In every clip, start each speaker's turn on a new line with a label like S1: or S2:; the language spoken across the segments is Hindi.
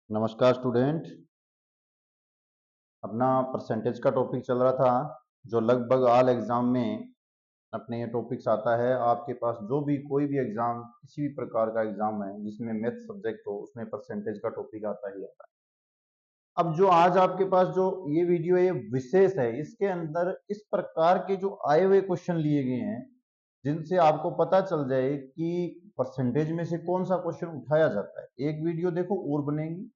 S1: नमस्कार स्टूडेंट। अपना परसेंटेज का टॉपिक चल रहा था जो लगभग ऑल एग्जाम में अपने ये टॉपिक्स आता है। आपके पास जो भी कोई भी एग्जाम किसी भी प्रकार का एग्जाम है जिसमें मैथ सब्जेक्ट हो उसमें परसेंटेज का टॉपिक आता ही आता है। अब जो आज आपके पास जो ये वीडियो है ये विशेष है, इसके अंदर इस प्रकार के जो आए हुए क्वेश्चन लिए गए हैं जिनसे आपको पता चल जाए कि परसेंटेज में से कौन सा क्वेश्चन उठाया जाता है। एक वीडियो देखो और बनेंगी,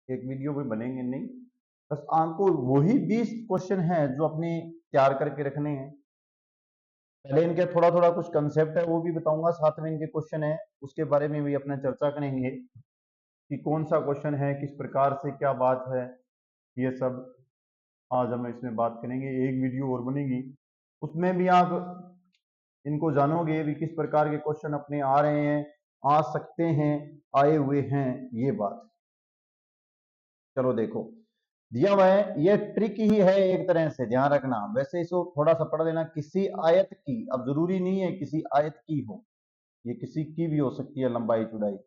S1: एक वीडियो में बनेंगे नहीं, बस आपको वही 20 क्वेश्चन है जो अपने तैयार करके रखने हैं। पहले इनके थोड़ा थोड़ा कुछ कंसेप्ट है वो भी बताऊंगा, साथ में इनके क्वेश्चन है उसके बारे में भी अपना चर्चा करेंगे कि कौन सा क्वेश्चन है, किस प्रकार से क्या बात है, ये सब आज हम इसमें बात करेंगे। एक वीडियो और बनेगी उसमें भी आप इनको जानोगे भी किस प्रकार के क्वेश्चन अपने आ रहे हैं, आ सकते हैं, आए हुए हैं, ये बात। चलो देखो, दिया हुआ है, ये ट्रिक ही है एक तरह से, ध्यान रखना। वैसे इसको थोड़ा सा पढ़ लेना। किसी आयत की, अब जरूरी नहीं है किसी आयत की हो, ये किसी की भी हो सकती है लंबाई चौड़ाई।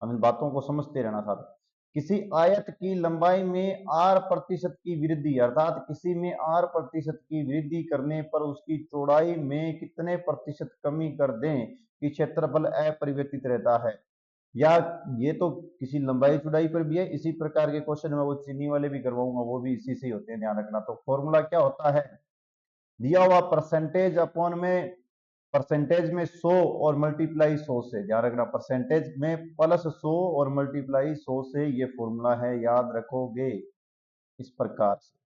S1: हम इन बातों को समझते रहना साथ। किसी आयत की लंबाई में R% की वृद्धि, अर्थात किसी में R% की वृद्धि करने पर उसकी चौड़ाई में कितने प्रतिशत कमी कर दें कि क्षेत्रफल अपरिवर्तित रहता है। या ये तो किसी लंबाई चौड़ाई पर भी है, इसी प्रकार के क्वेश्चन मैं वो चीनी वाले भी करवाऊंगा, वो भी इसी से होते हैं, ध्यान रखना। तो फॉर्मूला क्या होता है, दिया हुआ परसेंटेज अपॉन में, परसेंटेज में 100 और मल्टीप्लाई 100 से, ध्यान रखना, परसेंटेज में प्लस 100 और मल्टीप्लाई 100 से, ये फॉर्मूला है, याद रखोगे इस प्रकार से।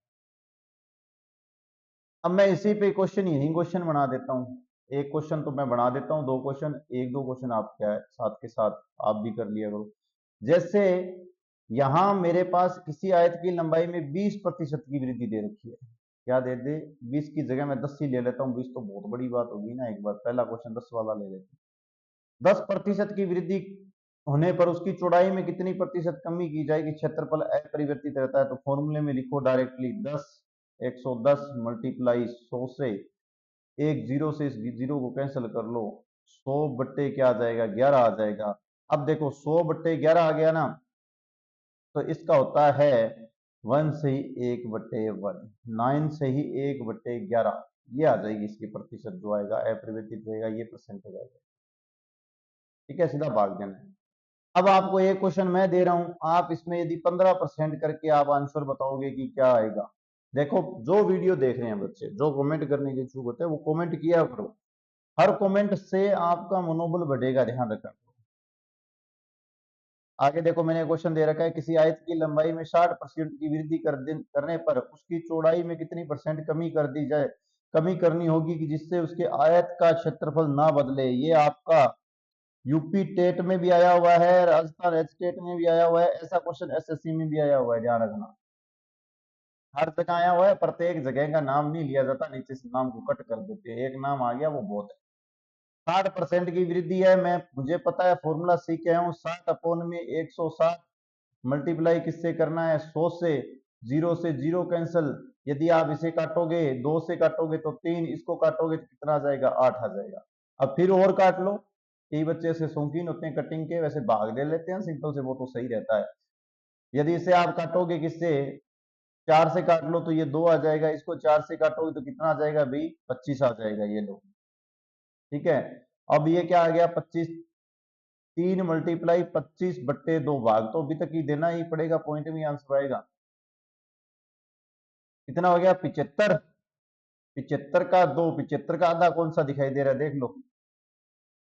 S1: अब मैं इसी पे क्वेश्चन, यही क्वेश्चन बना देता हूं। एक क्वेश्चन तो मैं बना देता हूं, दो क्वेश्चन, एक दो क्वेश्चन आप क्या है साथ के साथ आप भी कर लिया करो। जैसे यहां मेरे पास किसी आयत की लंबाई में 20% की वृद्धि दे रखी है। क्या दे दे, 20 की जगह मैं 10 ही ले लेता हूँ, 20 तो बहुत बड़ी बात होगी ना। एक बार पहला क्वेश्चन 10 वाला ले लेते हैं। 10% की वृद्धि होने पर उसकी चौड़ाई में कितनी प्रतिशत कमी की जाएगी, क्षेत्रफल अपरिवर्तित रहता है। तो फॉर्मूले में लिखो डायरेक्टली 10, 110 मल्टीप्लाई 100 से, एक जीरो से इस जीरो को कैंसिल कर लो, 100 बट्टे क्या आ जाएगा, 11 आ जाएगा। अब देखो 100 बट्टे 11 आ गया ना, तो इसका होता है 1 से ही 1/1, 9 से ही 1/11, ये आ जाएगी इसकी प्रतिशत जो आएगा, अपरिवर्तित रहेगा, ये परसेंटेज आ जाएगा। ठीक है, सीधा भाग देना है। अब आपको एक क्वेश्चन मैं दे रहा हूं, आप इसमें यदि 15% करके आप आंसर बताओगे कि क्या आएगा। देखो, जो वीडियो देख रहे हैं बच्चे, जो कमेंट करने के इच्छुक होते हैं वो कमेंट किया करो, हर कमेंट से आपका मनोबल बढ़ेगा, ध्यान रखना। आगे देखो, मैंने क्वेश्चन दे रखा है, किसी आयत की लंबाई में 60% की वृद्धि करने पर उसकी चौड़ाई में कितनी परसेंट कमी कर दी जाए, कमी करनी होगी कि जिससे उसके आयत का क्षेत्रफल ना बदले। ये आपका यूपी टेट में भी आया हुआ है, राजस्थान एचटेट में भी आया हुआ है, ऐसा क्वेश्चन एसएससी में भी आया हुआ है, ध्यान रखना। हर जगह आया हुआ है, प्रत्येक जगह का नाम नहीं लिया जाता, नीचे से नाम को कट कर देते हैं, एक नाम आ गया वो बहुत है। 60% की वृद्धि है, मैं मुझे पता है, फॉर्मूला सीख के आया हूँ। 60 में 160 मल्टीप्लाई किससे करना है, 100 से। जीरो से जीरो कैंसिल, यदि आप इसे काटोगे, 2 से काटोगे तो 3, इसको काटोगे तो कितना आ जाएगा, 8 आ जाएगा। अब फिर और काट लो, कई बच्चे से शौकीन होते हैं कटिंग के, वैसे भाग ले लेते हैं सिंपल से, वो तो सही रहता है। यदि इसे आप काटोगे किससे, 4 से काट लो तो ये 2 आ जाएगा, इसको 4 से काटोगे तो कितना आ जाएगा भाई, 25 आ जाएगा, ये लो। ठीक है, अब ये क्या आ गया, 25, 3 मल्टीप्लाई 25/2 भाग तो अभी तक ही देना ही पड़ेगा, पॉइंट में आंसर आएगा। कितना हो गया, 75। 75 का 2, 75 का आधा कौन सा दिखाई दे रहा है, देख लो।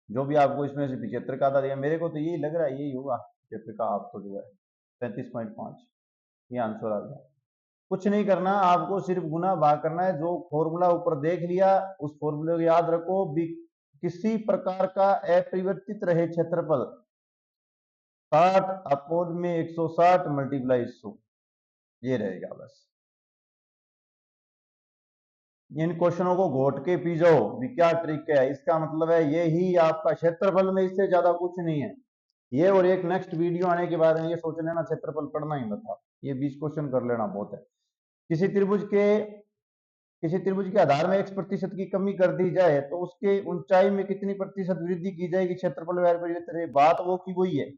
S1: जो भी आपको इसमें से 75 का आधा दिया, मेरे को तो यही लग रहा है, यही होगा 75 का, आपको जो है 37.5, ये आंसर आ गया। कुछ नहीं करना, आपको सिर्फ गुना भाग करना है। जो फॉर्मूला ऊपर देख लिया उस फॉर्मूले को याद रखो। किसी प्रकार का अपरिवर्तित रहे क्षेत्रफल, 60 अपोज में 160 मल्टीप्लाई 100, ये रहेगा बस। इन क्वेश्चनों को घोट के पी जाओ भी, क्या ट्रिक है, इसका मतलब है ये ही आपका क्षेत्रफल में, इससे ज्यादा कुछ नहीं है ये। और एक नेक्स्ट वीडियो आने के बाद में ये सोच लेना क्षेत्रफल पढ़ना ही मत, ये 20 क्वेश्चन कर लेना बहुत है। किसी त्रिभुज के, किसी त्रिभुज के आधार में X% की कमी कर दी जाए तो उसके ऊंचाई में कितनी प्रतिशत वृद्धि की जाएगी, क्षेत्रफल में परिवर्तन रहे, बात वो की वही है।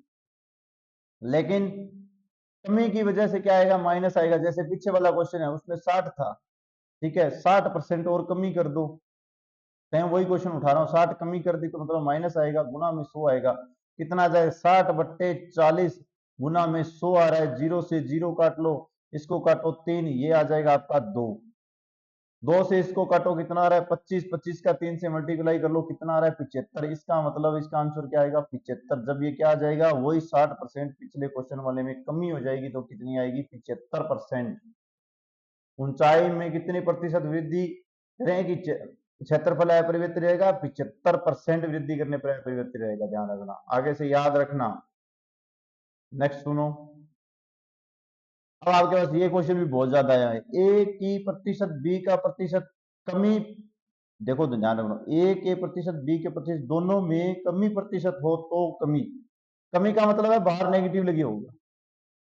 S1: लेकिन कमी की वजह से क्या आएगा, माइनस आएगा। जैसे पीछे वाला क्वेश्चन है उसमें 60 था, ठीक है, 60% और कमी कर दो, मैं वही क्वेश्चन उठा रहा हूँ, 60 कमी कर दी तो मतलब माइनस आएगा, गुना में 100 आएगा, कितना आ जाए 60/40, गुना में 100 आ रहा है, जीरो से जीरो काट लो, इसको काटो 3, ये आ जाएगा आपका 2, 2 से इसको काटो कितना आ रहा है 25, 25 का 3 से मल्टीप्लाई कर लो कितना आ रहा है 75, इसका मतलब इसका आंसर क्या आएगा 75। जब ये क्या आ जाएगा, वही 60% पिछले क्वेश्चन वाले में कमी हो जाएगी तो कितनी आएगी 75%। ऊंचाई में कितने प्रतिशत वृद्धि रहेगी, क्षेत्रफल अपरिवर्तित रहेगा, 75% वृद्धि करने पर अपरिवर्तित रहेगा, ध्यान रखना, आगे से याद रखना। नेक्स्ट सुनो, अब आपके पास ये क्वेश्चन भी बहुत ज्यादा आया है, ए की प्रतिशत बी का प्रतिशत कमी, देखो तो ध्यान रखना, ए के प्रतिशत बी के प्रतिशत दोनों में कमी प्रतिशत हो तो कमी, कमी का मतलब है बाहर नेगेटिव लगी होगा।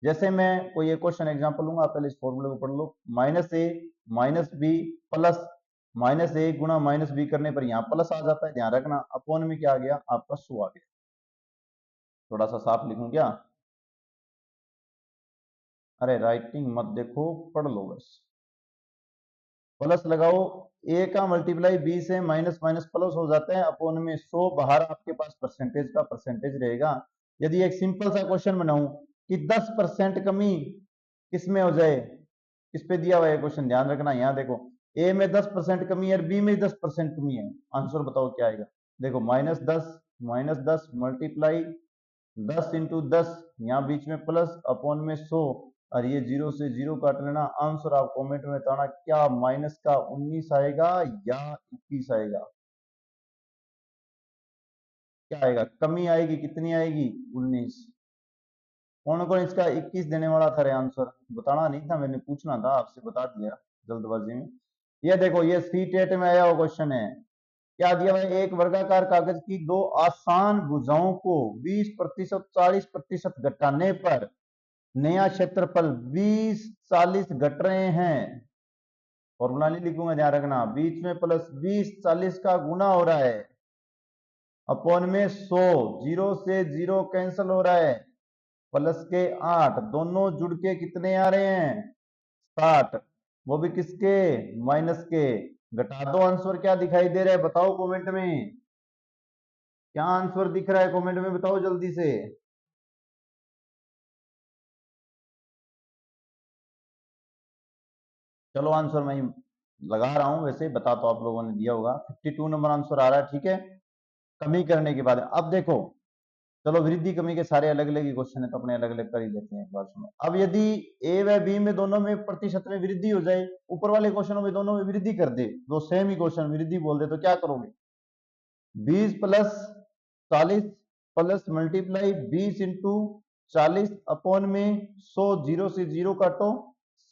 S1: जैसे मैं कोई एक क्वेश्चन एग्जांपल लूंगा, आप पहले इस फॉर्मूले को पढ़ लो, माइनस ए माइनस बी प्लस माइनस ए गुना माइनस बी करने पर यहाँ प्लस आ जाता है, ध्यान रखना, अपॉन में क्या आ गया आपका 100 आ गया। थोड़ा सा साफ लिखूं क्या, अरे राइटिंग मत देखो, पढ़ लो बस, प्लस लगाओ, ए का मल्टीप्लाई बी से माइनस माइनस प्लस हो जाता है, अपॉन में 100, बाहर आपके पास परसेंटेज का परसेंटेज रहेगा। यदि एक सिंपल सा क्वेश्चन बनाऊं कि 10% कमी किसमें हो जाए, किस पे दिया हुआ है क्वेश्चन, ध्यान रखना, यहाँ देखो ए में 10% कमी है और बी में 10% कमी है, आंसर बताओ क्या आएगा। देखो माइनस दस मल्टीप्लाई 10 × 10, यहाँ बीच में प्लस अपॉन में 100, और ये जीरो से जीरो काट लेना, आंसर आप कमेंट में बताना क्या माइनस का 19 आएगा या 21 आएगा, क्या आएगा, कमी आएगी, कितनी आएगी 19। कौन कौन इसका 21 देने वाला था रे, आंसर बताना नहीं था, मैंने पूछना था आपसे, बता दिया जल्दबाजी में। ये देखो ये सी टेट में आया हुआ क्वेश्चन है, क्या दिया हुआ है, एक वर्गाकार कागज की दो आसान भुजाओं को 20% 40% घटाने पर नया क्षेत्रफल 20 40 घट रहे हैं। फॉर्मूला नहीं लिखूंगा, ध्यान रखना, बीच में प्लस 20 40 का गुना हो रहा है, अपॉन में 100, जीरो से जीरो कैंसिल हो रहा है, प्लस के 8, दोनों जुड़ के कितने आ रहे हैं 60, वो भी किसके माइनस के, घटा दो, आंसर क्या दिखाई दे रहा है बताओ कमेंट में, क्या आंसर दिख रहा है कमेंट में बताओ जल्दी से। चलो आंसर मैं लगा रहा हूं, वैसे बता तो आप लोगों ने दिया होगा, 52 नंबर आंसर आ रहा है, ठीक है। कमी करने के बाद अब देखो, चलो वृद्धि कमी के सारे अलग अलग ही क्वेश्चन है तो अपने अलग अलग कर ही लेते हैं, एक बार सुनो। अब यदि ए व बी में दोनों में प्रतिशत में वृद्धि हो जाए, ऊपर वाले क्वेश्चनों में दोनों में वृद्धि कर दे, दो सेम ही क्वेश्चन वृद्धि बोल दे, तो क्या करोगे, 20 + 40 प्लस मल्टीप्लाई 20 × 40 अपॉन में 100, जीरो से जीरो काटो,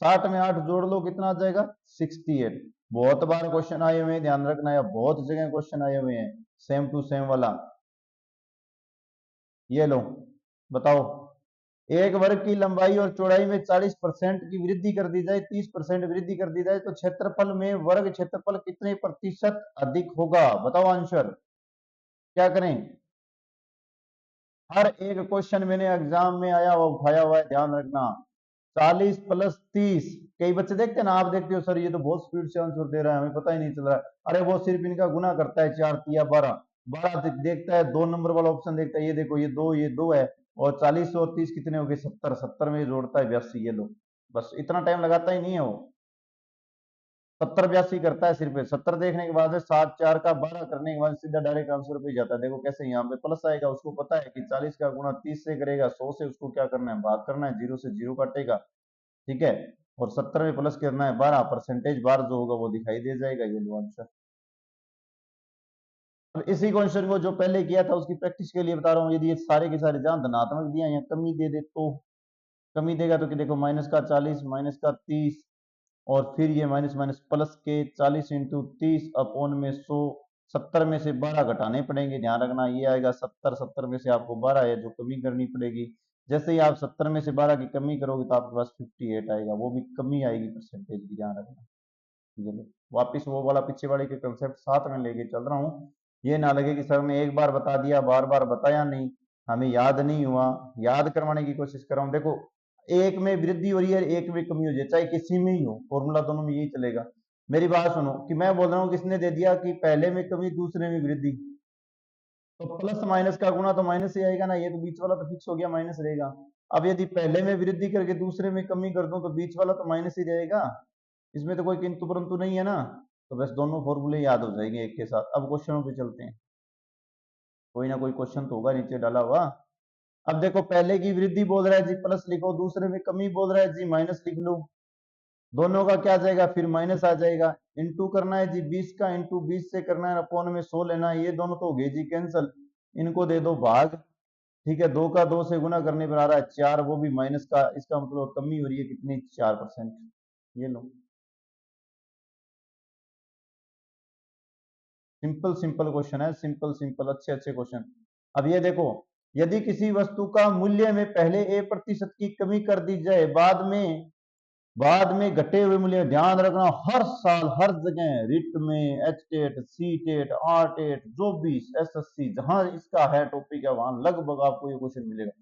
S1: 60 में 8 जोड़ लो, कितना आ जाएगा 68। बहुत बार क्वेश्चन आए हुए हैं, ध्यान रखना है, बहुत जगह क्वेश्चन आए हुए हैं सेम टू सेम वाला। ये लो बताओ, एक वर्ग की लंबाई और चौड़ाई में 40% की वृद्धि कर दी जाए, 30% वृद्धि कर दी जाए, तो क्षेत्रफल में वर्ग क्षेत्रफल कितने प्रतिशत अधिक होगा, बताओ आंसर, क्या करें। हर एक क्वेश्चन मैंने एग्जाम में आया हुआ उठाया हुआ है, ध्यान रखना, 40 + 30, कई बच्चे देखते हैं ना, आप देखते हो सर ये तो बहुत स्पीड से आंसर दे रहा है, हमें पता ही नहीं चल रहा है, अरे वो सिर्फ इनका गुना करता है, 4 × 3 = 12, 12 देखता है, 2 नंबर वाला ऑप्शन देखता है, ये देखो ये दो है, और 40 और 30 कितने हो गए 70, 70 में जोड़ता है 82, ये लो, बस इतना टाइम लगाता ही नहीं है वो, 70 82 करता है सिर्फ, 70 देखने के बाद 7 4 का 12 करने के बाद सीधा डायरेक्ट आंसर पे जाता है, देखो कैसे यहाँ पे प्लस आएगा, उसको पता है कि 40 का गुणा 30 से करेगा, 100 से उसको क्या करना है भाग करना है, जीरो से जीरो काटेगा, ठीक है, और 70 में प्लस करना है 12, परसेंटेज बार जो होगा वो दिखाई दे जाएगा, ये लो आंसर। अब इसी क्वेश्चन को जो पहले किया था उसकी प्रैक्टिस के लिए बता रहा हूँ, यदि ये सारे के सारे जहां धनात्मक दिया या कमी दे दे तो, कमी देगा तो कि देखो माइनस का 40 माइनस का 30, और फिर ये माइनस माइनस प्लस के 40 × 30 अपॉन में 100, 70 में से 12 घटाने पड़ेंगे, ध्यान रखना, ये आएगा 70, 70 में से आपको 12 है जो कमी करनी पड़ेगी, जैसे ही आप 70 में से 12 की कमी करोगे तो आपके पास 58 आएगा, वो भी कमी आएगी परसेंटेज की, ध्यान रखना। ये लो वापिस वो वाला पीछे वाले के कंसेप्ट साथ में लेके चल रहा हूँ, ये ना लगे कि सर ने एक बार बता दिया बार बार बताया नहीं, हमें याद नहीं हुआ, याद करवाने की कोशिश कर रहा हूँ। देखो एक में वृद्धि हो रही है, एक में कमी हो रही है, चाहे किसी में ही हो, फॉर्मूला दोनों में यही चलेगा। मेरी बात सुनो कि मैं बोल रहा हूँ किसने दे दिया कि पहले में कमी दूसरे में वृद्धि, तो प्लस माइनस का गुणा तो माइनस ही आएगा ना, ये तो बीच वाला तो फिक्स हो गया माइनस रहेगा। अब यदि पहले में वृद्धि करके दूसरे में कमी कर दूं तो बीच वाला तो माइनस ही रहेगा, इसमें तो कोई किंतु परंतु नहीं है ना। तो बस दोनों फॉर्मूले याद हो जाएंगे एक के साथ। अब क्वेश्चनों पे चलते हैं, कोई ना कोई क्वेश्चन तो होगा नीचे डाला हुआ। अब देखो पहले की वृद्धि बोल रहा है जी प्लस लिखो, दूसरे में कमी बोल रहा है जी माइनस लिख लो। दोनों का क्या जाएगा फिर माइनस आ जाएगा। इंटू करना है जी 20 का, इंटू 20 से करना है, अपॉन में 100 लेना है, ये दोनों तो हो गए जी कैंसल। इनको दे दो भाग, ठीक है, 2 का 2 से गुना करने पर आ रहा है 4, वो भी माइनस का, इसका मतलब कमी हो रही है कितनी, 4%। ये लो, सिंपल सिंपल क्वेश्चन है, सिंपल सिंपल अच्छे अच्छे क्वेश्चन। अब ये देखो, यदि किसी वस्तु का मूल्य में पहले A% की कमी कर दी जाए, बाद में घटे हुए मूल्य, ध्यान रखना हर साल हर जगह, रिट में, H TET, C TET, R TET, जो भी SSC जहां इसका है टॉपिक है वहां लगभग आपको ये क्वेश्चन मिलेगा।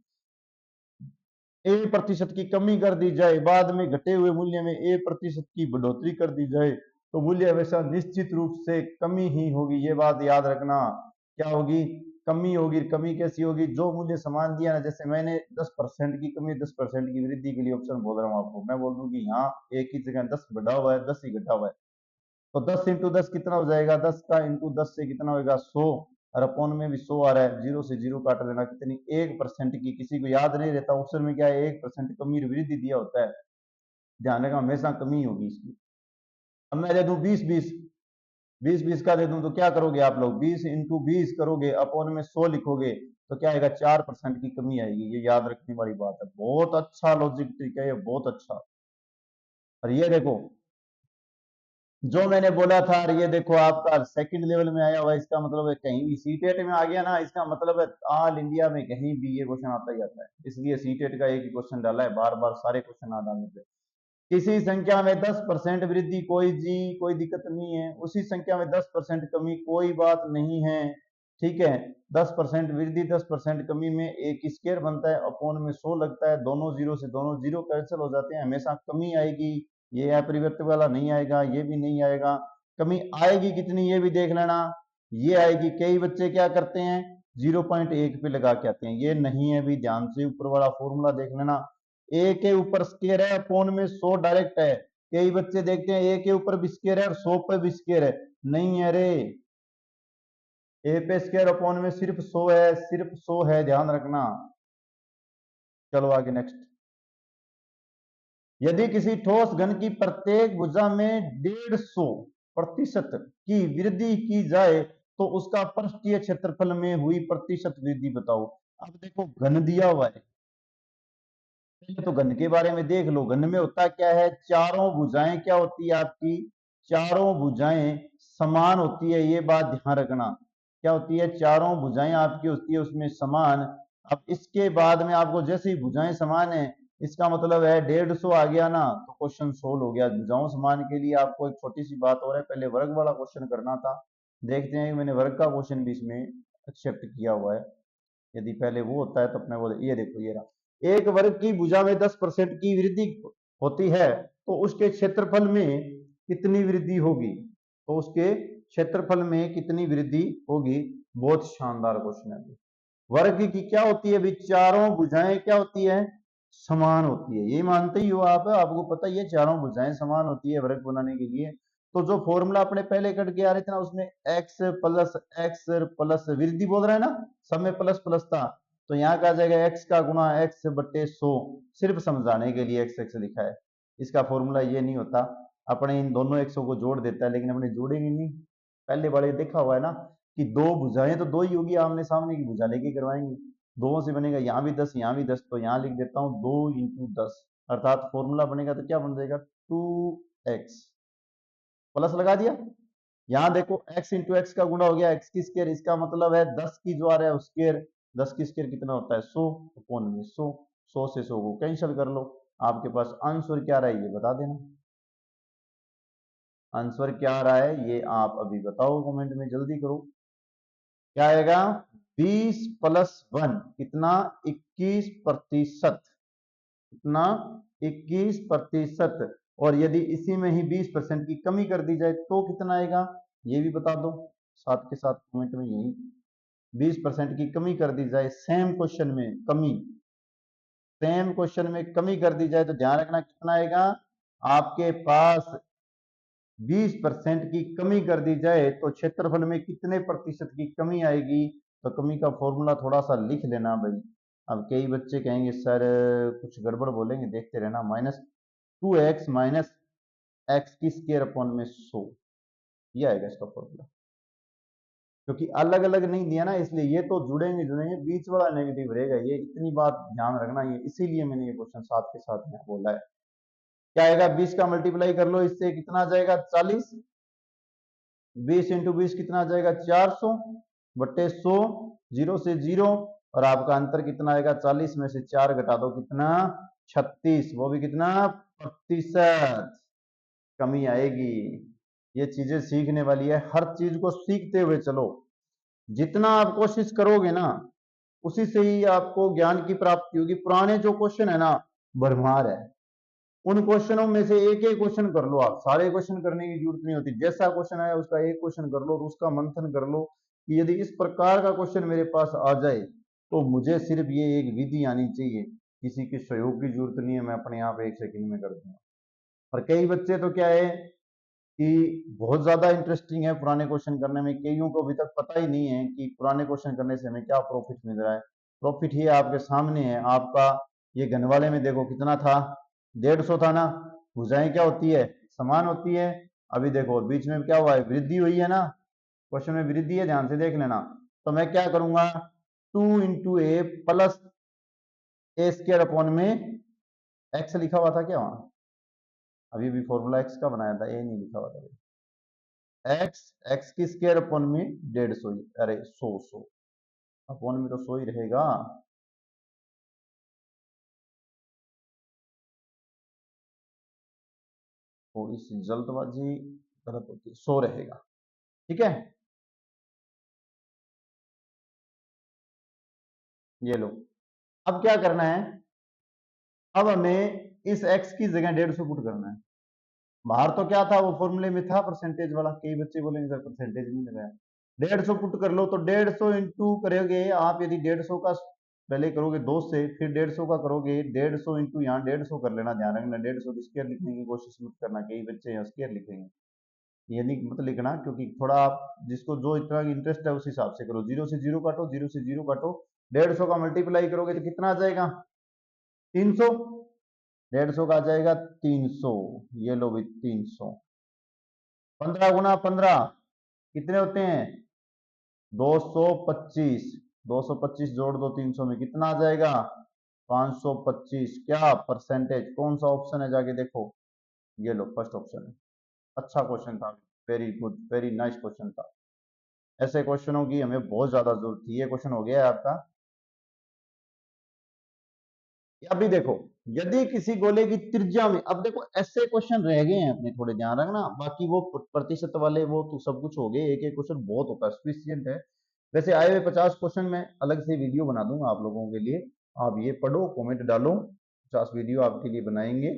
S1: A% की कमी कर दी जाए, बाद में घटे हुए मूल्य में A% की बढ़ोतरी कर दी जाए, तो मूल्य हमेशा निश्चित रूप से कमी ही होगी, ये बात याद रखना। क्या होगी, कमी होगी। कमी कैसी होगी, जो मूल्य समान दिया ना, जैसे मैंने 10% की कमी 10% की वृद्धि के लिए ऑप्शन बोल रहा हूँ आपको, मैं बोल दूं कि यहाँ एक ही जगह 10 बढ़ा हुआ है 10 ही घटा हुआ है, तो 10 इंटू 10 कितना हो जाएगा, 10 का इंटू 10 से कितना होगा 100, और अपॉन में भी 100 आ रहा है, जीरो से जीरो काट देना, कितनी 1% की, किसी को याद नहीं रहता ऑप्शन में क्या है 1% कमी वृद्धि दिया होता है, ध्यान रखना हमेशा कमी होगी इसकी। अब मैं दे दूं 20 20, 20 20 का दे दूं तो क्या करोगे आप लोग, 20 इंटू 20 करोगे, अपॉन में 100 लिखोगे, तो क्या आएगा 4% की कमी आएगी, ये याद रखने वाली बात है। बहुत अच्छा लॉजिक ट्रिक है ये, बहुत अच्छा। और ये देखो जो मैंने बोला था, और ये देखो आपका सेकंड लेवल में आया हुआ, इसका मतलब है कहीं भी सीटेट में आ गया ना, इसका मतलब है ऑल इंडिया में कहीं भी ये क्वेश्चन आता ही आता है, इसलिए सीटेट का एक ही क्वेश्चन डाला है, बार बार सारे क्वेश्चन आ डालने पे। किसी संख्या में 10% वृद्धि कोई जी कोई दिक्कत नहीं है, उसी संख्या में 10% कमी कोई बात नहीं है, ठीक है। 10% वृद्धि 10% कमी में एक स्क्वायर बनता है, अपॉन में 100 लगता है, दोनों जीरो से दोनों जीरो कैंसिल हो जाते हैं, हमेशा कमी आएगी, ये अपरिवर्त वाला नहीं आएगा, ये भी नहीं आएगा। कमी आएगी कितनी ये भी देख लेना, ये आएगी, कई बच्चे क्या करते हैं 0.1 पे लगा के आते हैं, ये नहीं है भी, ध्यान से ऊपर वाला फॉर्मूला देख लेना, ए के ऊपर स्क्वायर है, अपॉन में 100 डायरेक्ट है। कई बच्चे देखते हैं ए के ऊपर भी स्क्वायर है और 100 पे भी स्क्वायर है, नहीं है रे, ए पे स्क्वायर अपॉन में सिर्फ 100 है, सिर्फ 100 है, ध्यान रखना। चलो आगे नेक्स्ट। यदि किसी ठोस घन की प्रत्येक भुजा में 150% की वृद्धि की जाए तो उसका पृष्ठीय क्षेत्रफल में हुई प्रतिशत वृद्धि बताओ। अब देखो घन दिया हुआ है, पहले तो घन के बारे में देख लो, घन में होता क्या है, चारों भुजाएं क्या होती है आपकी, चारों भुजाएं समान होती है, ये बात ध्यान रखना। क्या होती है, चारों भुजाएं आपकी होती है उसमें समान। अब इसके बाद में आपको जैसे ही भुजाएं समान है, इसका मतलब है 150 आ गया ना, तो क्वेश्चन सोल्व हो गया। भुजाओं समान के लिए आपको एक छोटी सी बात हो रहा है, पहले वर्ग वाला क्वेश्चन करना था, देखते हैं मैंने वर्ग का क्वेश्चन भी इसमें एक्सेप्ट किया हुआ है, यदि पहले वो होता है तो अपने वो, ये देखो ये रहा, एक वर्ग की भुजा में 10% की वृद्धि होती है तो उसके क्षेत्रफल में कितनी वृद्धि होगी, तो उसके क्षेत्रफल में कितनी वृद्धि होगी। बहुत शानदार क्वेश्चन है। वर्ग की क्या होती है भी, चारों भुजाएं क्या होती है, समान होती है, ये मानते ही हो आप, आपको पता ही है चारों भुजाएं समान होती है वर्ग बनाने के लिए। तो जो फॉर्मूला अपने पहले कट के आ रहे थे ना, उसमें x प्लस वृद्धि बोल रहा है ना, सब में प्लस प्लस था, तो यहाँ का आ जाएगा x का गुणा x बटे 100, सिर्फ समझाने के लिए x x लिखा है, इसका फॉर्मूला ये नहीं होता। अपने इन दोनों एक्सों को जोड़ देता है, लेकिन अपने जोड़ेंगे नहीं, पहले बड़े देखा हुआ है ना कि दो भुजाएं तो दो ही होगी, आमने सामने की भुजा लेके करवाएंगे, दो से बनेगा, यहाँ भी 10 यहाँ भी 10, तो यहाँ लिख देता हूँ 2 × 10, अर्थात फॉर्मूला बनेगा तो क्या बन जाएगा 2x, प्लस लगा दिया। यहाँ देखो x इंटू एक्स का गुणा हो गया x की स्क्वायर, इसका मतलब है 10 की जो आ रहा है स्क्वायर, 10 की स्क्वायर कितना होता है 100, अपॉन में 100, 100 से 100 को कैंसिल कर लो, आपके पास आंसर क्या रहा है ये बता देना, आंसर क्या आ रहा है ये आप अभी बताओ कमेंट में, जल्दी करो। क्या आएगा 20 + 1 कितना 21%, कितना 21%। और यदि इसी में ही 20% की कमी कर दी जाए तो कितना आएगा, ये भी बता दो साथ के साथ कमेंट में। यही 20% की कमी कर दी जाए सेम क्वेश्चन में, सेम क्वेश्चन में कमी कर दी जाए तो ध्यान रखना कितना आएगा। आपके पास 20% की कमी कर दी जाए तो क्षेत्रफल में कितने प्रतिशत की कमी आएगी। तो कमी का फॉर्मूला थोड़ा सा लिख लेना भाई। अब कई बच्चे कहेंगे सर कुछ गड़बड़ बोलेंगे, देखते रहना। -2x माइनस एक्स की स्क्वायर अपॉन में 100, ये आएगा इसका फॉर्मूला। क्योंकि अलग अलग नहीं दिया ना, इसलिए ये तो जुड़ेंगे जुड़ेंगे, बीच वाला नेगेटिव रहेगा, ये इतनी बात ध्यान रखना। ये इसीलिए मैंने ये क्वेश्चन साथ के साथ यहाँ बोला है। क्या आएगा, 20 का मल्टीप्लाई कर लो इससे, कितना आ जाएगा 40। 20 इंटू 20 कितना आ जाएगा 400 बटे 100, 0 से 0। और आपका अंतर कितना आएगा, 40 में से 4 घटा दो कितना 36, वो भी कितना प्रतिशत कमी आएगी। ये चीजें सीखने वाली है, हर चीज को सीखते हुए चलो। जितना आप कोशिश करोगे ना उसी से ही आपको ज्ञान की प्राप्ति होगी। पुराने जो क्वेश्चन है ना भरमार है, उन क्वेश्चनों में से एक एक क्वेश्चन कर लो। आप सारे क्वेश्चन करने की जरूरत नहीं होती, जैसा क्वेश्चन आया उसका एक क्वेश्चन कर लो और उसका मंथन कर लो कि यदि इस प्रकार का क्वेश्चन मेरे पास आ जाए तो मुझे सिर्फ ये एक विधि आनी चाहिए, किसी के सहयोग की जरूरत नहीं है, मैं अपने आप 1 सेकंड में कर दूंगा। और कई बच्चे तो क्या है कि बहुत ज्यादा इंटरेस्टिंग है पुराने क्वेश्चन करने में, कईयों को अभी तक पता ही नहीं है कि पुराने क्वेश्चन करने से हमें क्या प्रॉफिट मिल रहा है। प्रॉफिट ही आपके सामने है। आपका ये घन वाले में देखो कितना था, 150 था ना। भुजाएं क्या होती है, समान होती है। अभी देखो बीच में क्या हुआ है, वृद्धि हुई है ना, क्वेश्चन में वृद्धि है, ध्यान से देख लेना। तो मैं क्या करूंगा, 2 इंटू ए प्लस ए स्क्वायर अपॉन में एक्स लिखा हुआ था क्या वहां, अभी भी फॉर्मूला एक्स का बनाया था, ए नहीं लिखा हुआ था। एक्स एक्स की स्क्वायर अपॉन में 150, अरे 100 अपॉन में तो 100 ही रहेगा। थोड़ी सी जल्दबाजी गलत होती है, 100 रहेगा। ठीक है, ये लो। अब क्या करना है, अब हमें इस x की जगह 150 पुट करना है। बाहर तो क्या था, वो फॉर्मूले में था परसेंटेज वाला। कई बच्चे बोलेंगे सर परसेंटेज नहीं लगाया। 150 पुट कर लो तो 150 इंटू करोगे आप, यदि 150 का पहले करोगे 2 से, फिर 150 का करोगे 150 इंटू यहाँ 150 कर लेना। ध्यान रखना 150 स्क्वायर लिखने की कोशिश मत करना, कई बच्चे यहाँ स्क्वायर लिखेंगे, ये नहीं मत लिखना। क्योंकि थोड़ा आप जिसको जो इतना इंटरेस्ट है उस हिसाब से करो। 0 से 0 काटो, 0 से 0 काटो, 150 का मल्टीप्लाई करोगे तो कितना आ जाएगा 300। 150 का आ जाएगा 300, ये लो भी 300। 15 गुना 15 कितने होते हैं 225। 225 जोड़ दो 300 में, कितना आ जाएगा 525। क्या परसेंटेज, कौन सा ऑप्शन है जाके देखो, ये लो फर्स्ट ऑप्शन है। अच्छा क्वेश्चन था, very good, very nice question था। ऐसे क्वेश्चनों की हमें बहुत ज्यादा जरूरत थी। ये क्वेश्चन हो गया है आपका। अभी देखो, यदि किसी गोले की त्रिज्या में, अब देखो ऐसे क्वेश्चन रह गए हैं अपने, थोड़े ध्यान रखना। बाकी वो प्रतिशत वाले वो तो सब कुछ हो गए, एक एक क्वेश्चन बहुत होता है, सफिशियंट है। वैसे आए हुए 50 क्वेश्चन में अलग से वीडियो बना दूंगा आप लोगों के लिए, आप ये पढ़ो, कमेंट डालो, 50 वीडियो आपके लिए बनाएंगे।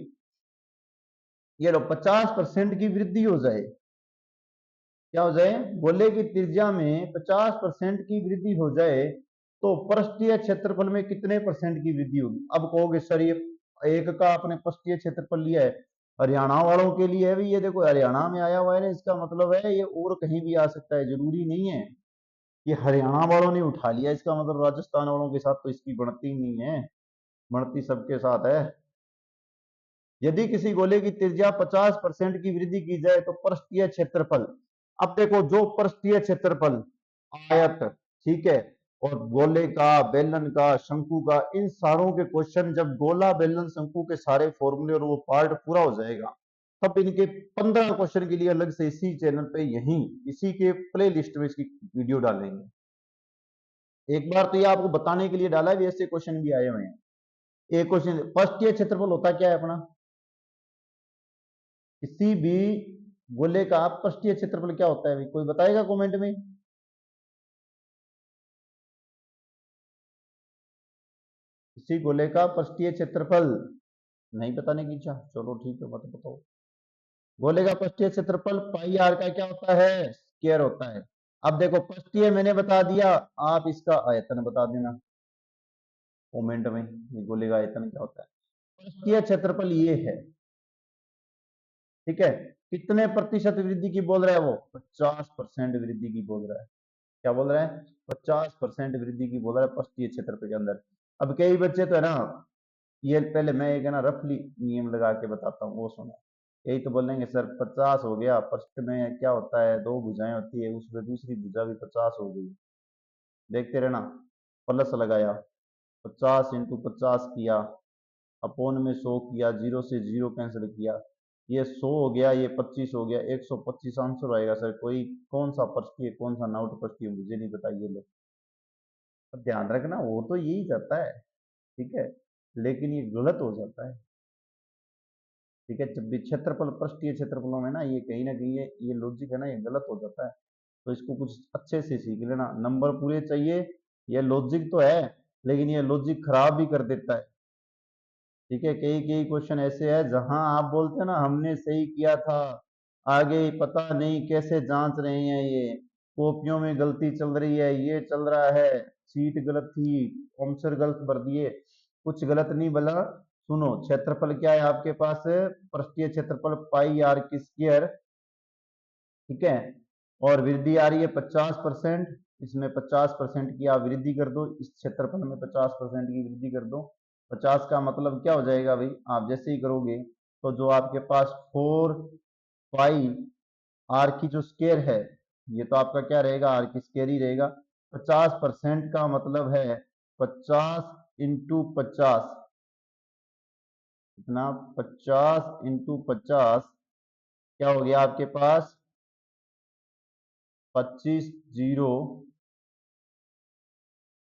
S1: ये लो, 50% की वृद्धि हो जाए, क्या हो जाए, गोले की त्रिज्या में 50% की वृद्धि हो जाए तो पृष्ठीय क्षेत्रफल में कितने परसेंट की वृद्धि होगी। अब कहोगे सर ये एक का आपने पृष्ठीय क्षेत्रफल लिया है, हरियाणा वालों के लिए है भी, ये देखो हरियाणा में आया हुआ है ना, इसका मतलब है ये और कहीं भी आ सकता है, जरूरी नहीं है कि हरियाणा वालों ने उठा लिया इसका मतलब राजस्थान वालों के साथ तो इसकी बढ़ती नहीं है, बढ़ती सबके साथ है। यदि किसी गोले की त्रिज्या 50% की वृद्धि की जाए तो पृष्ठीय क्षेत्रफल, अब देखो जो पृष्ठीय क्षेत्रफल आयत, ठीक है, और गोले का, बेलन का, शंकु का, इन सारों के क्वेश्चन जब गोला बेलन शंकु के सारे फॉर्मूले और वो पार्ट पूरा हो जाएगा तब इनके 15 क्वेश्चन के लिए अलग से इसी चैनल पे, यहीं इसी के प्ले लिस्ट में इसकी वीडियो डालेंगे। एक बार तो ये आपको बताने के लिए डाला है, ऐसे क्वेश्चन भी आए हुए हैं। एक क्वेश्चन, पृष्ठीय क्षेत्रफल होता क्या है अपना, किसी भी गोले का पृष्ठीय क्षेत्रफल क्या होता है, कोई बताएगा कमेंट में। किसी गोले का पृष्ठीय क्षेत्रफल नहीं बताने की इच्छा, चलो ठीक है, मत बताओ। गोले का पृष्ठीय क्षेत्रफल पाई आर का क्या होता है, स्क्वायर होता है। अब देखो पृष्ठीय मैंने बता दिया, आप इसका आयतन बता देना कमेंट में, ये गोले का आयतन क्या होता है। पृष्ठीय क्षेत्रफल ये है, ठीक है। कितने प्रतिशत वृद्धि की बोल रहा है वो, 50% वृद्धि की बोल रहा है। क्या बोल रहा है, 50% वृद्धि की बोल रहा है पृष्ठीय क्षेत्रफल के अंदर। अब कई बच्चे तो है ना, ये पहले मैं एक है ना रफली नियम लगा के बताता हूँ, वो सुनो। यही तो बोलेंगे सर 50 हो गया, पृष्ठ में क्या होता है, दो भुजाएं होती है, उसमें दूसरी भुजा भी 50 हो गई। देखते रहना, प्लस लगाया, 50 इंटू 50 किया, अपोन में 100 किया, जीरो से जीरो कैंसिल किया, ये 100 हो गया, ये 25 हो गया, 125 आंसर आएगा। सर कोई कौन सा पृष्ठीय कौन सा नॉट पृष्ठीय मुझे नहीं पता, ये लो। पर ध्यान रखना वो तो यही जाता है, ठीक है, लेकिन ये गलत हो जाता है, ठीक है। जब भी क्षेत्रफल पृष्ठीय क्षेत्रफलों में ना ये कहीं ना कहीं ये लॉजिक है ना, ये गलत हो जाता है। तो इसको कुछ अच्छे से सीख लेना, नंबर पूरे चाहिए, ये लॉजिक तो है लेकिन ये लॉजिक खराब भी कर देता है, ठीक है। कई कई क्वेश्चन ऐसे है जहां आप बोलते हैं ना हमने सही किया था, आगे पता नहीं कैसे जांच रहे हैं, ये कॉपियों में गलती चल रही है, ये चल रहा है, सीट गलत थी, आंसर गलत भर दिए, कुछ गलत नहीं बोला। सुनो, क्षेत्रफल क्या है आपके पास, पृष्ठीय क्षेत्रफल पाई आर की स्क्वायर, ठीक है। और वृद्धि आ रही है 50%, इसमें 50% की आप वृद्धि कर दो, इस क्षेत्रफल में 50% की वृद्धि कर दो। 50 का मतलब क्या हो जाएगा भाई, आप जैसे ही करोगे तो जो आपके पास 4 पाई आर की जो स्क्वायर है, ये तो आपका क्या रहेगा, आर की स्क्वायर ही रहेगा। 50% का मतलब है 50 इंटू 50, कितना, 50 इंटू 50 क्या हो गया आपके पास, 25 जीरो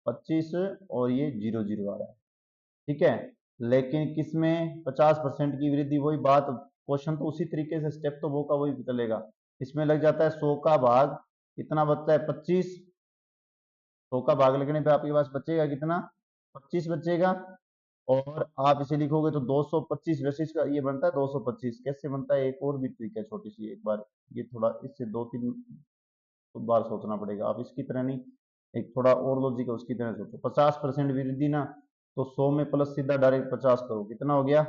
S1: 25 और ये जीरो जीरो आ रहा है, ठीक है। लेकिन किसमें 50% की वृद्धि, वही बात, क्वेश्चन तो उसी तरीके से स्टेप तो वो का वही चलेगा। इसमें लग जाता है 100 का भाग, कितना बचता है 25, 100 का भाग लगने पे आपके पास बचेगा कितना, 25 बचेगा। और आप इसे लिखोगे तो 225, वैसे इसका ये बनता है 225, कैसे बनता है, एक और भी ट्रिक है छोटी सी, एक बार ये थोड़ा इससे 2-3 बार सोचना पड़ेगा, आप इसकी तरह नहीं, एक थोड़ा और लॉजिक है उसकी तरह सोचो। 50% वृद्धि ना, तो 100 में प्लस सीधा डायरेक्ट 50 करो, कितना हो गया,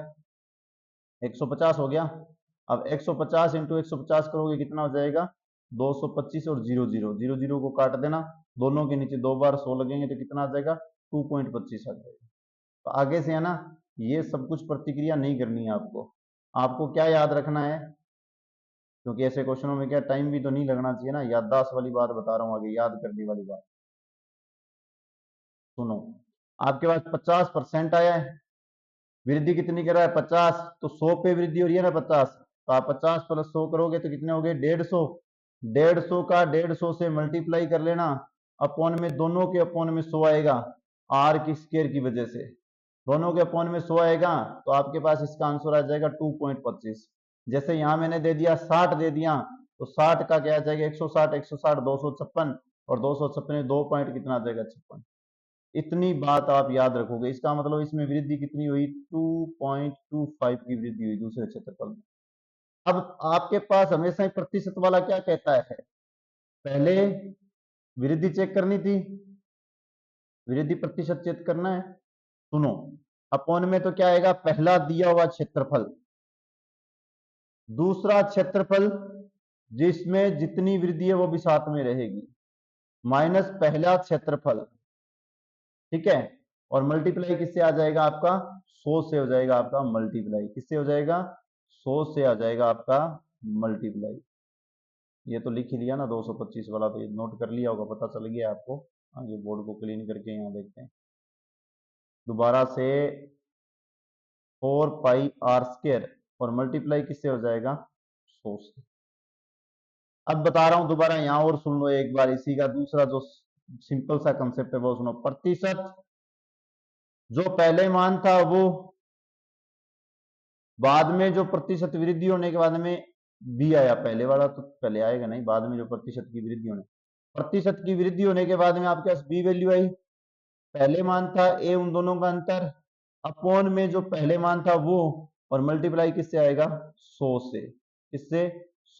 S1: 150 हो गया। अब 150 इंटू 150 करोगे कितना हो जाएगा, 225 और जीरो जीरो, जीरो जीरो को काट देना, दोनों के नीचे दो बार 100 लगेंगे तो कितना आ जाएगा, 2.25 आ जाएगा। तो आगे से है ना, ये सब कुछ प्रतिक्रिया नहीं करनी है आपको, आपको क्या याद रखना है, क्योंकि ऐसे क्वेश्चनों में क्या टाइम भी तो नहीं लगना चाहिए ना, याददाश्त वाली बात बता रहा हूँ आगे, याद करने वाली बात। सुनो, आपके पास 50% आया है, वृद्धि कितनी कर रहा है 50, तो 100 पे वृद्धि हो रही है ना 50, तो आप 50 प्लस 100 करोगे तो कितने हो गए 150, 150 का 150 से मल्टीप्लाई कर लेना, अपॉन में दोनों के अपॉन में 100 आएगा, आर की स्क्वायर की वजह से दोनों के अपॉन में 100 आएगा, तो आपके पास इसका आंसर आ जाएगा 2.25। जैसे यहां मैंने दे दिया 60 दे दिया, तो 60 का क्या आ जाएगा 160, 160 256, और 256 में 2 पॉइंट कितना आ जाएगा 56। इतनी बात आप याद रखोगे, इसका मतलब इसमें वृद्धि कितनी हुई, 2.25 की वृद्धि हुई दूसरे क्षेत्रफल में। अब आपके पास हमेशा ही प्रतिशत वाला क्या कहता है, पहले वृद्धि चेक करनी थी, वृद्धि प्रतिशत चेक करना है। सुनो, अपॉन में तो क्या आएगा, पहला दिया हुआ क्षेत्रफल, दूसरा क्षेत्रफल जिसमें जितनी वृद्धि है वो भी साथ में रहेगी, माइनस पहला क्षेत्रफल, ठीक है। और मल्टीप्लाई किससे आ जाएगा आपका, 100 से हो जाएगा आपका मल्टीप्लाई, किससे हो जाएगा, 100 से आ जाएगा आपका मल्टीप्लाई। ये तो लिख ही लिया ना 225 वाला, तो ये नोट कर लिया होगा, पता चल गया आपको। आगे बोर्ड को क्लीन करके यहाँ देखते हैं दोबारा से, 4 पाई आर स्क्वायर और मल्टीप्लाई किससे हो जाएगा, 100 से। अब बता रहा हूं दोबारा, यहां और सुन लो एक बार, इसी का दूसरा जो सिंपल सा कंसेप्ट है वो सुनो। प्रतिशत जो पहले मान था वो बाद में जो प्रतिशत वृद्धि होने के बाद में बी आया, पहले वाला तो पहले आएगा नहीं, बाद में जो प्रतिशत की वृद्धि होने के बाद में आपके पास बी वैल्यू आई, पहले मान था ए, उन दोनों का अंतर, अपॉन में जो पहले मान था वो, और मल्टीप्लाई किससे आएगा? 100 से। किससे?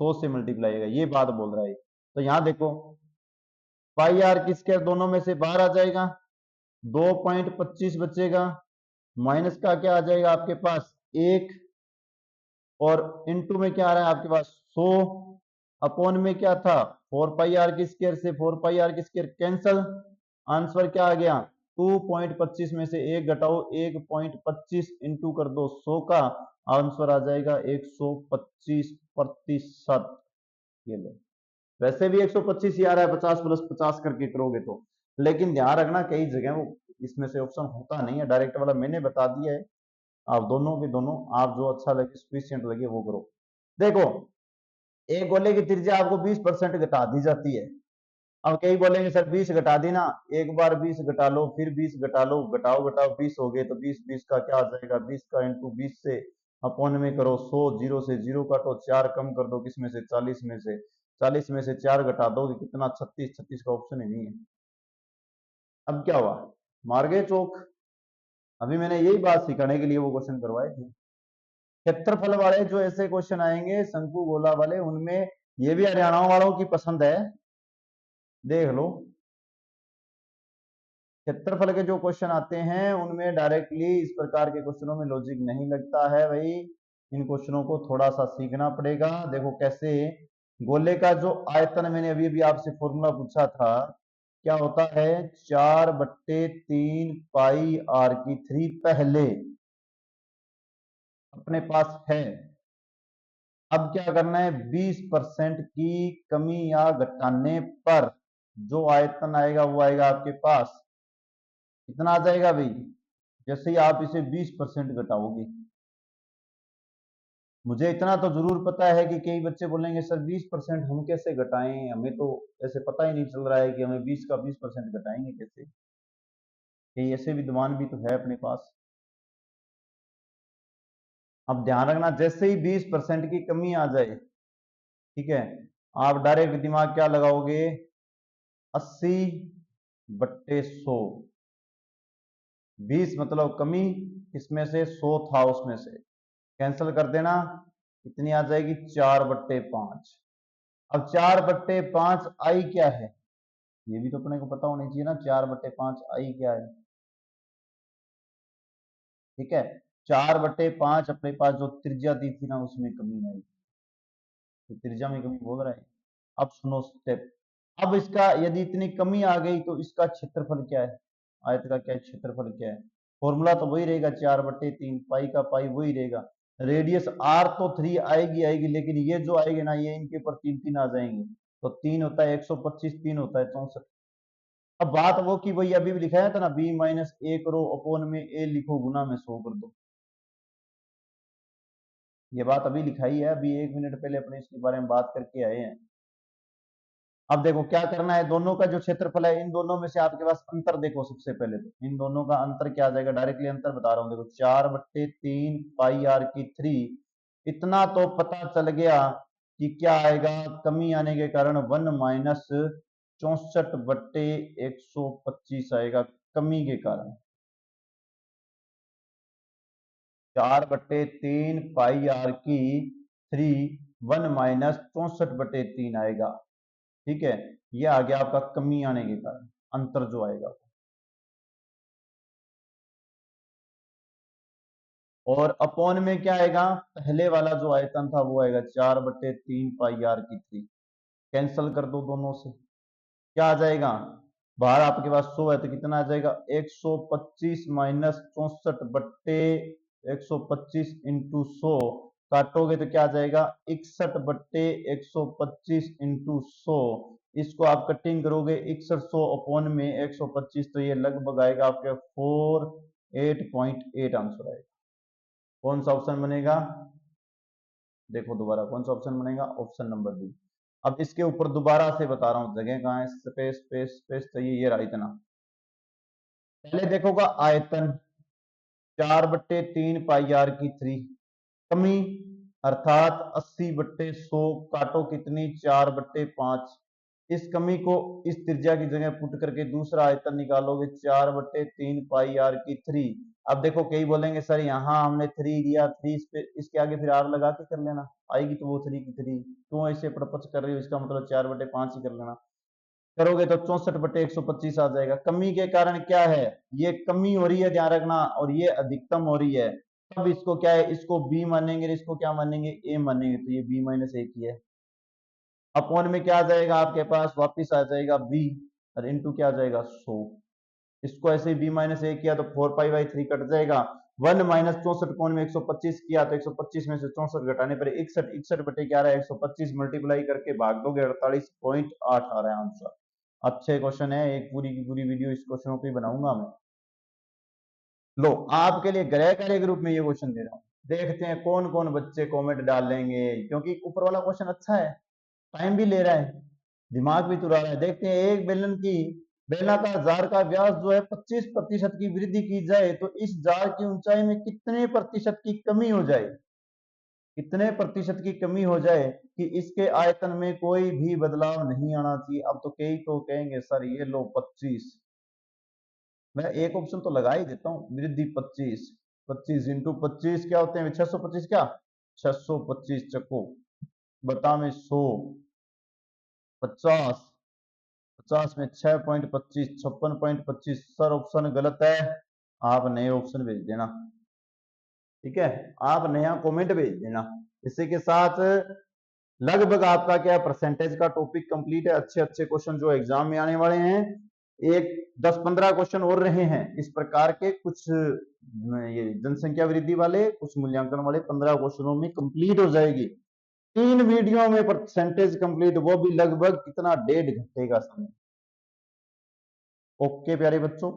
S1: 100 से मल्टीप्लाई आएगा, ये बात बोल रहा है। तो यहां देखो पाई आर की स्क्वायर दोनों में से बाहर आ जाएगा, 2.25 बचेगा, माइनस का क्या आ जाएगा आपके पास? 1, और इनटू में क्या आ रहा है आपके पास? 100, अपॉन में क्या था? 4 पाई आर की स्क्वायर से 4 पाई आर की स्क्वायर कैंसल, आंसर क्या आ गया? 2.25 में से 1 घटाओ 1.25 इंटू कर दो 100 का, आंसर आ जाएगा 125%। ये लो, वैसे भी 125 ही आ रहा है, 50 प्लस 50 करके करोगे तो, लेकिन ध्यान रखना कई जगह वो इसमें से ऑप्शन होता नहीं है, डायरेक्ट वाला मैंने बता दिया है। आप दोनों के दोनों, आप जो अच्छा लगे सफिशियंट लगे वो करो। देखो एक गोले की त्रिज्या आपको 20% घटा दी जाती है। अब कई बोलेंगे सर 20 घटा दी ना, एक बार 20 घटा लो, फिर 20 घटा लो, घटाओ घटाओ 20 हो गए, तो 20 20 का क्या आ जाएगा? 20 का इंटू 20 से अपॉन में करो 100, जीरो से जीरो काटो, 4 कम कर दो किसमें से? 40 में से, 40 में से 4 घटा दो कितना? 36, 36 का ऑप्शन ही नहीं है। अब क्या हुआ? मार गए चौक। अभी मैंने यही बात सिखाने के लिए वो क्वेश्चन करवाए थे। क्षेत्रफल वाले जो ऐसे क्वेश्चन आएंगे शंकु गोला वाले, उनमें ये भी हरियाणा वालों की पसंद है, देख लो। क्षेत्रफल के जो क्वेश्चन आते हैं उनमें डायरेक्टली इस प्रकार के क्वेश्चनों में लॉजिक नहीं लगता है भाई, इन क्वेश्चनों को थोड़ा सा सीखना पड़ेगा। देखो कैसे, गोले का जो आयतन, मैंने अभी अभी आपसे फॉर्मूला पूछा था, क्या होता है? 4/3 पाई आर की 3 पहले अपने पास है। अब क्या करना है? 20% की कमी या घटाने पर जो आयतन आएगा वो आएगा आपके पास, कितना आ जाएगा भाई? जैसे ही आप इसे 20% घटाओगे, मुझे इतना तो जरूर पता है कि कई बच्चे बोलेंगे सर 20% हम कैसे घटाएं, हमें तो ऐसे पता ही नहीं चल रहा है कि हमें 20 का 20% घटाएंगे कैसे। कई ऐसे विद्वान भी तो है अपने पास। अब ध्यान रखना, जैसे ही 20% की कमी आ जाए, ठीक है, आप डायरेक्ट दिमाग क्या लगाओगे? 80/100। 20 मतलब कमी, इसमें से 100 था उसमें से, कैंसिल कर देना, कितनी आ जाएगी? 4/5। अब 4/5 आई क्या है? ये भी तो अपने को पता होनी चाहिए ना, 4/5 आई क्या है? ठीक है, 4/5 अपने पास जो त्रिज्या दी थी ना उसमें कमी आई, तो त्रिज्या में कमी बोल रहा है। अब सुनो स्टेप, अब इसका यदि इतनी कमी आ गई तो इसका क्षेत्रफल क्या है? आयत का क्या क्षेत्रफल क्या है? फॉर्मूला तो वही रहेगा, 4/3, पाई का पाई वही रहेगा, रेडियस आर तो 3 आएगी आएगी, लेकिन ये जो आएगी ना ये इनके ऊपर 3 3 आ जाएंगे, तो 3 होता है 125, 3 होता है 64। अब बात वो की वही अभी भी लिखाया था ना, b-a करो अपॉन में a लिखो गुना में 100 कर दो, ये बात अभी लिखाई है, अभी 1 मिनट पहले अपने इसके बारे में बात करके आए हैं। अब देखो क्या करना है, दोनों का जो क्षेत्रफल है इन दोनों में से आपके पास अंतर देखो, सबसे पहले तो इन दोनों का अंतर क्या आ जाएगा? डायरेक्टली अंतर बता रहा हूं, देखो 4/3 पाई आर की 3, इतना तो पता चल गया कि क्या आएगा? कमी आने के कारण 1 माइनस 64/125 आएगा, कमी के कारण। 4/3 पाई आर की 3, 1 माइनस 64/3 आएगा, ठीक है, ये आ गया आपका कमी आने के कारण, अंतर जो आएगा। और अपॉन में क्या आएगा? पहले वाला जो आयतन था वो आएगा 4/3 पाई आर की 3, कैंसल कर दो दोनों से, क्या आ जाएगा? बाहर आपके पास 100 है तो कितना आ जाएगा? 125 माइनस 64/125 इंटू 100, काटोगे तो क्या आ जाएगा? 61/125 इंटू 100, इसको आप कटिंग करोगे 6100 अपॉन में 125, तो ये लगभग आएगा आपके 48.8 आंसर आएगा। कौन सा ऑप्शन बनेगा? देखो दोबारा कौन सा ऑप्शन बनेगा? Option number B. अब इसके ऊपर दोबारा से बता रहा हूं, जगह कहां है? स्पेस स्पेस स्पेस चाहिए, ये रहा इतना। पहले देखोगा आयतन 4/3 पाई आर की 3, कमी अर्थात 80/100, काटो कितनी? 4/5, इस कमी को इस त्रिज्या की जगह पुट करके दूसरा आयतन निकालोगे 4/3 पाई आर की 3। अब देखो कई बोलेंगे सर यहाँ हमने 3 दिया, 3 इसके आगे फिर आर लगा के कर लेना, आएगी तो वो 3 की 3, क्यों ऐसे प्रपंच कर रही हो, इसका मतलब 4/5 ही कर लेना। करोगे तो 64/125 आ जाएगा। कमी के कारण क्या है, ये कमी हो रही है ध्यान रखना, और ये अधिकतम हो रही है। तब इसको क्या है, इसको बी मानेंगे, इसको क्या मानेंगे, ए मानेंगे, तो ये b-1 ही है। अपॉन में क्या आ जाएगा आपके पास, वापिस आ जाएगा बी, और इंटू क्या आ जाएगा 100। इसको ऐसे b-a किया तो 4π/3 कट जाएगा। 1 - 64 कोण में 125 किया तो 125 में से 64 घटाने पर 61, 61/11 125 मल्टीप्लाई करके भाग दोगे 48.8 आ रहा है आंसर। अच्छे क्वेश्चन है, एक पूरी की पूरी वीडियो इस क्वेश्चनों पे बनाऊंगा मैं। लो आपके लिए गृह कार्य ग्रुप में ये क्वेश्चन दे रहा हूँ, देखते हैं कौन कौन बच्चे कमेंट डालेंगे, क्योंकि ऊपर वाला क्वेश्चन अच्छा है, टाइम भी ले रहा है, दिमाग भी तुरा रहा है। देखते हैं एक बेलनाकार जार का व्यास जो है 25% की वृद्धि की जाए तो इस जार की ऊंचाई में कितने प्रतिशत की कमी हो जाए, कितने प्रतिशत की कमी हो जाए कि इसके आयतन में कोई भी बदलाव नहीं आना चाहिए। अब तो कई तो कहेंगे सर ये लो 25, मैं एक ऑप्शन तो लगा ही देता हूँ, वृद्धि 25, 25 इंटू 25 क्या होते हैं 625, क्या 625 चक्को बता में 100, 50, 50 में 6.25, 56.25। सर ऑप्शन गलत है, आप नए ऑप्शन भेज देना, ठीक है, आप नया कमेंट भेज देना। इसी के साथ लगभग आपका क्या परसेंटेज का टॉपिक कंप्लीट है। अच्छे अच्छे क्वेश्चन जो एग्जाम में आने वाले हैं, एक 10-15 क्वेश्चन और रहे हैं इस प्रकार के, कुछ ये जनसंख्या वृद्धि वाले, कुछ मूल्यांकन वाले, 15 क्वेश्चनों में कंप्लीट हो जाएगी। 3 वीडियो में परसेंटेज कंप्लीट, वो भी लगभग कितना 1.5 घंटे का समय। ओके प्यारे बच्चों।